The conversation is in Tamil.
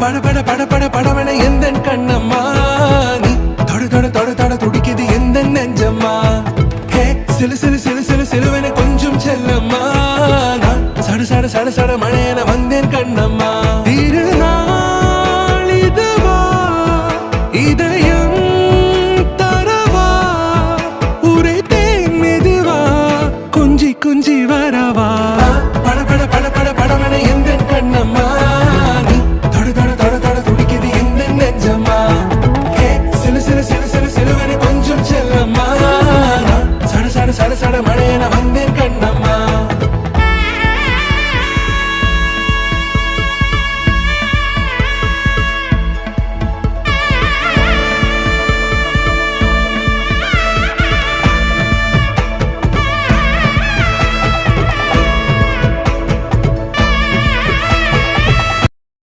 பட பட பட பட படவன எந்த கண்ணம்மா நீ தொட தொட தொட தொட துடிக்குது எந்த நெஞ்சம்மா ஹே சிலு சிலு சிலு சிலு சிலுவன கொஞ்சம் செல்லம்மா நான் சட சட சட சட மழையன வந்தேன் கண்ணம்மா